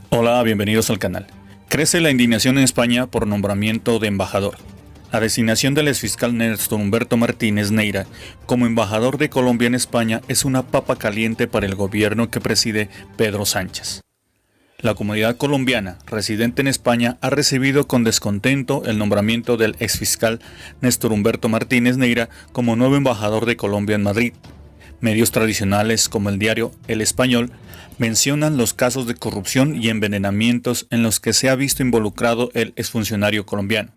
Hola, bienvenidos al canal. Crece la indignación en España por nombramiento de embajador. La designación del exfiscal Néstor Humberto Martínez Neira como embajador de Colombia en España es una papa caliente para el gobierno que preside Pedro Sánchez. La comunidad colombiana residente en España ha recibido con descontento el nombramiento del exfiscal Néstor Humberto Martínez Neira como nuevo embajador de Colombia en Madrid. Medios tradicionales como el diario El Español mencionan los casos de corrupción y envenenamientos en los que se ha visto involucrado el exfuncionario colombiano.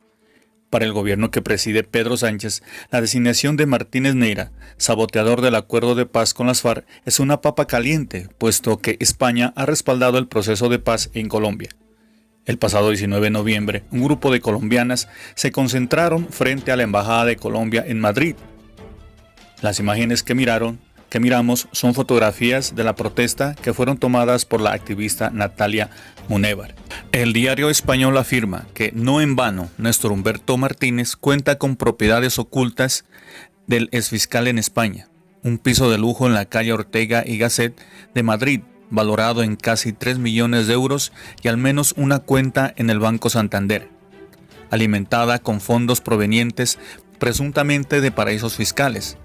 Para el gobierno que preside Pedro Sánchez, la designación de Martínez Neira, saboteador del acuerdo de paz con las FARC, es una papa caliente, puesto que España ha respaldado el proceso de paz en Colombia. El pasado 19 de noviembre, un grupo de colombianas se concentraron frente a la Embajada de Colombia en Madrid. Las imágenes que miramos son fotografías de la protesta que fueron tomadas por la activista Natalia Munévar. El diario español afirma que no en vano Néstor Humberto Martínez cuenta con propiedades ocultas del exfiscal en España, un piso de lujo en la calle Ortega y Gasset de Madrid, valorado en casi 3 millones de euros, y al menos una cuenta en el Banco Santander, alimentada con fondos provenientes presuntamente de paraísos fiscales.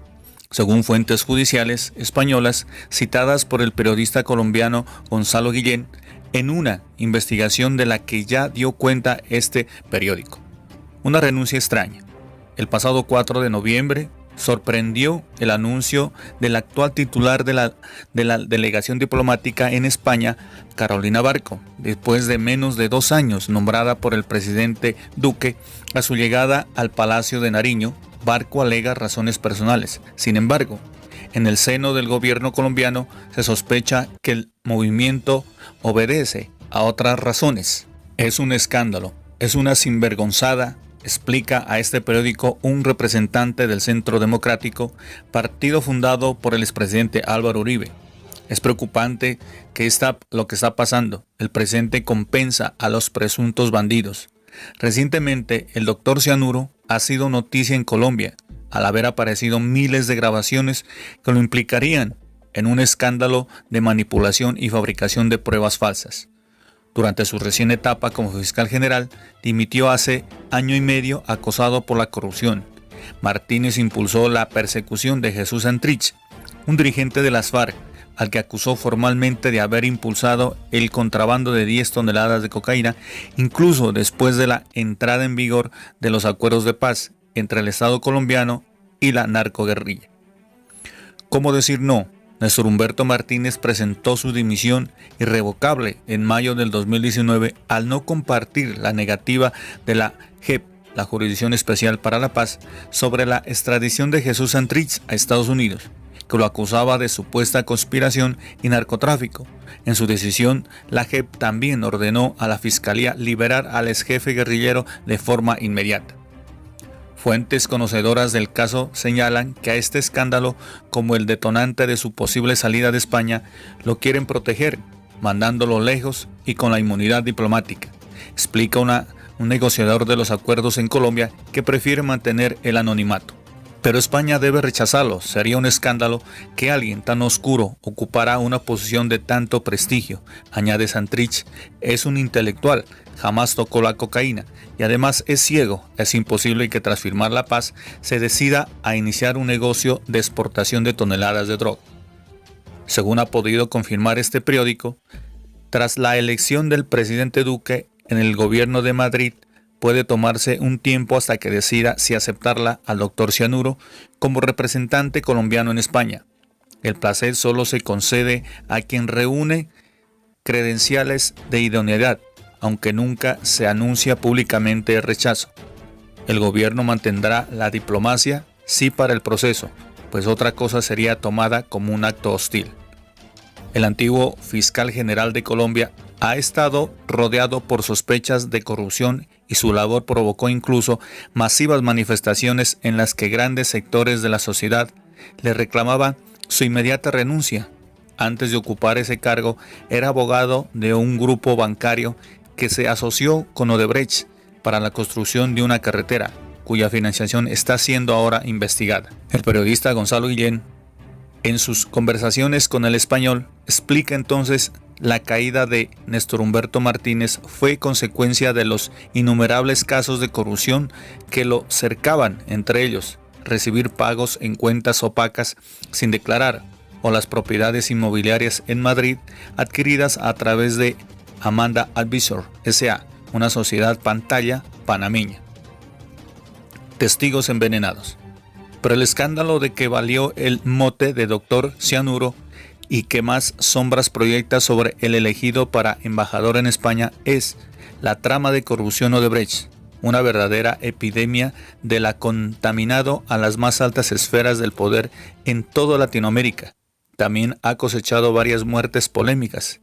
Según fuentes judiciales españolas citadas por el periodista colombiano Gonzalo Guillén, en una investigación de la que ya dio cuenta este periódico. Una renuncia extraña. El pasado 4 de noviembre sorprendió el anuncio del actual titular de la delegación diplomática en España, Carolina Barco, después de menos de 2 años nombrada por el presidente Duque. A su llegada al Palacio de Nariño, Barco alega razones personales. Sin embargo, en el seno del gobierno colombiano se sospecha que el movimiento obedece a otras razones. Es un escándalo, es una sinvergonzada, explica a este periódico un representante del Centro Democrático, partido fundado por el expresidente Álvaro Uribe. Es preocupante lo que está pasando. El presidente compensa a los presuntos bandidos. Recientemente, el doctor Cianuro ha sido noticia en Colombia al haber aparecido miles de grabaciones que lo implicarían en un escándalo de manipulación y fabricación de pruebas falsas. Durante su recién etapa como fiscal general, dimitió hace año y medio acosado por la corrupción. Martínez impulsó la persecución de Jesús Santrich, un dirigente de las FARC, al que acusó formalmente de haber impulsado el contrabando de 10 toneladas de cocaína, incluso después de la entrada en vigor de los acuerdos de paz entre el Estado colombiano y la narcoguerrilla. ¿Cómo decir no? Néstor Humberto Martínez presentó su dimisión irrevocable en mayo del 2019 al no compartir la negativa de la JEP, la Jurisdicción Especial para la Paz, sobre la extradición de Jesús Santrich a Estados Unidos, que lo acusaba de supuesta conspiración y narcotráfico. En su decisión, la JEP también ordenó a la Fiscalía liberar al exjefe guerrillero de forma inmediata. Fuentes conocedoras del caso señalan que a este escándalo, como el detonante de su posible salida de España, lo quieren proteger, mandándolo lejos y con la inmunidad diplomática, explica un negociador de los acuerdos en Colombia que prefiere mantener el anonimato. Pero España debe rechazarlo. Sería un escándalo que alguien tan oscuro ocupara una posición de tanto prestigio. Añade Santrich, es un intelectual, jamás tocó la cocaína y además es ciego. Es imposible que tras firmar la paz se decida a iniciar un negocio de exportación de toneladas de droga. Según ha podido confirmar este periódico, tras la elección del presidente Duque en el gobierno de Madrid, puede tomarse un tiempo hasta que decida si aceptarla al doctor Cianuro como representante colombiano en España. El placer solo se concede a quien reúne credenciales de idoneidad, aunque nunca se anuncia públicamente el rechazo. El gobierno mantendrá la diplomacia, sí, para el proceso, pues otra cosa sería tomada como un acto hostil. El antiguo fiscal general de Colombia ha estado rodeado por sospechas de corrupción y su labor provocó incluso masivas manifestaciones en las que grandes sectores de la sociedad le reclamaban su inmediata renuncia. Antes de ocupar ese cargo, era abogado de un grupo bancario que se asoció con Odebrecht para la construcción de una carretera, cuya financiación está siendo ahora investigada. El periodista Gonzalo Guillén En sus conversaciones con El Español, explica entonces la caída de Néstor Humberto Martínez fue consecuencia de los innumerables casos de corrupción que lo cercaban, entre ellos recibir pagos en cuentas opacas sin declarar o las propiedades inmobiliarias en Madrid adquiridas a través de Amanda Advisor S.A., una sociedad pantalla panameña. Testigos envenenados. Pero el escándalo de que valió el mote de Doctor Cianuro y que más sombras proyecta sobre el elegido para embajador en España es la trama de corrupción Odebrecht, una verdadera epidemia de la contaminado a las más altas esferas del poder en toda Latinoamérica. También ha cosechado varias muertes polémicas.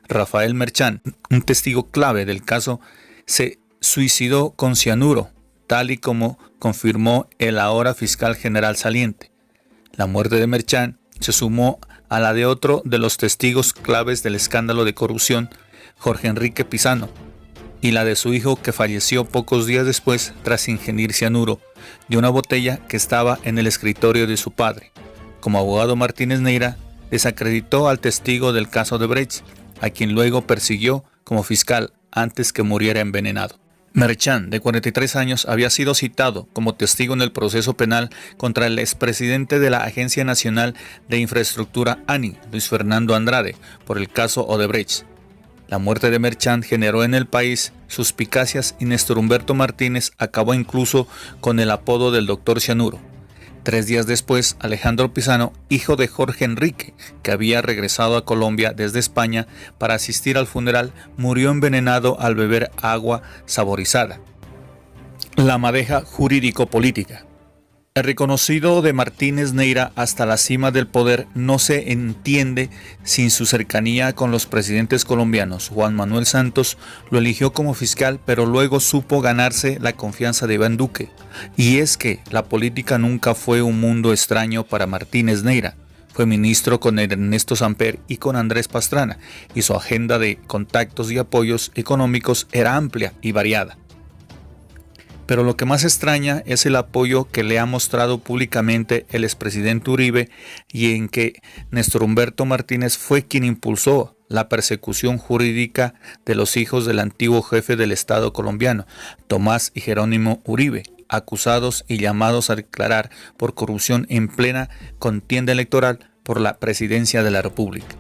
Rafael Merchán, un testigo clave del caso, se suicidó con cianuro, tal y como confirmó el ahora fiscal general saliente. La muerte de Merchán se sumó a la de otro de los testigos claves del escándalo de corrupción, Jorge Enrique Pizano, y la de su hijo que falleció pocos días después tras ingerir cianuro de una botella que estaba en el escritorio de su padre. Como abogado, Martínez Neira desacreditó al testigo del caso Odebrecht, a quien luego persiguió como fiscal antes que muriera envenenado. Merchán, de 43 años, había sido citado como testigo en el proceso penal contra el expresidente de la Agencia Nacional de Infraestructura ANI, Luis Fernando Andrade, por el caso Odebrecht. La muerte de Merchán generó en el país suspicacias y Néstor Humberto Martínez acabó incluso con el apodo del Doctor Cianuro. 3 días después, Alejandro Pizano, hijo de Jorge Enrique, que había regresado a Colombia desde España para asistir al funeral, murió envenenado al beber agua saborizada. La madeja jurídico-política. El reconocido de Martínez Neira hasta la cima del poder no se entiende sin su cercanía con los presidentes colombianos. Juan Manuel Santos lo eligió como fiscal, pero luego supo ganarse la confianza de Iván Duque. Y es que la política nunca fue un mundo extraño para Martínez Neira. Fue ministro con Ernesto Samper y con Andrés Pastrana, y su agenda de contactos y apoyos económicos era amplia y variada. Pero lo que más extraña es el apoyo que le ha mostrado públicamente el expresidente Uribe y en que Néstor Humberto Martínez fue quien impulsó la persecución jurídica de los hijos del antiguo jefe del Estado colombiano, Tomás y Jerónimo Uribe, acusados y llamados a declarar por corrupción en plena contienda electoral por la presidencia de la República.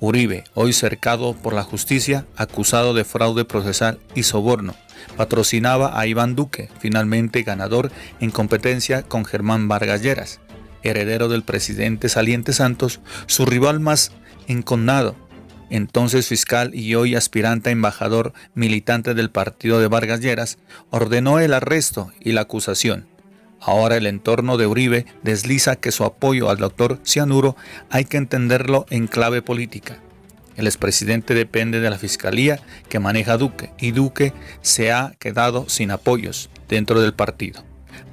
Uribe, hoy cercado por la justicia, acusado de fraude procesal y soborno, patrocinaba a Iván Duque, finalmente ganador en competencia con Germán Vargas Lleras, heredero del presidente saliente Santos, su rival más enconado, entonces fiscal y hoy aspirante a embajador militante del partido de Vargas Lleras, ordenó el arresto y la acusación. Ahora el entorno de Uribe desliza que su apoyo al doctor Cianuro hay que entenderlo en clave política. El expresidente depende de la fiscalía que maneja Duque y Duque se ha quedado sin apoyos dentro del partido.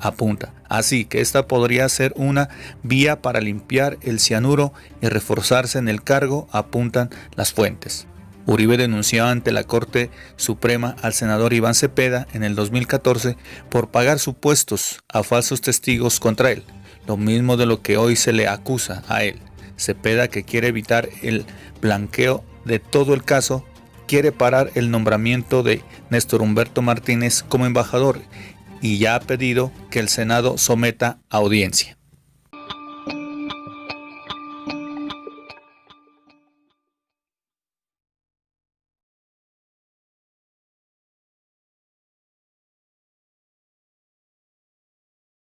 Apunta, así que esta podría ser una vía para limpiar el cianuro y reforzarse en el cargo, apuntan las fuentes. Uribe denunció ante la Corte Suprema al senador Iván Cepeda en el 2014 por pagar supuestos a falsos testigos contra él, lo mismo de lo que hoy se le acusa a él. Cepeda, que quiere evitar el blanqueo de todo el caso, quiere parar el nombramiento de Néstor Humberto Martínez como embajador y ya ha pedido que el Senado someta a audiencia.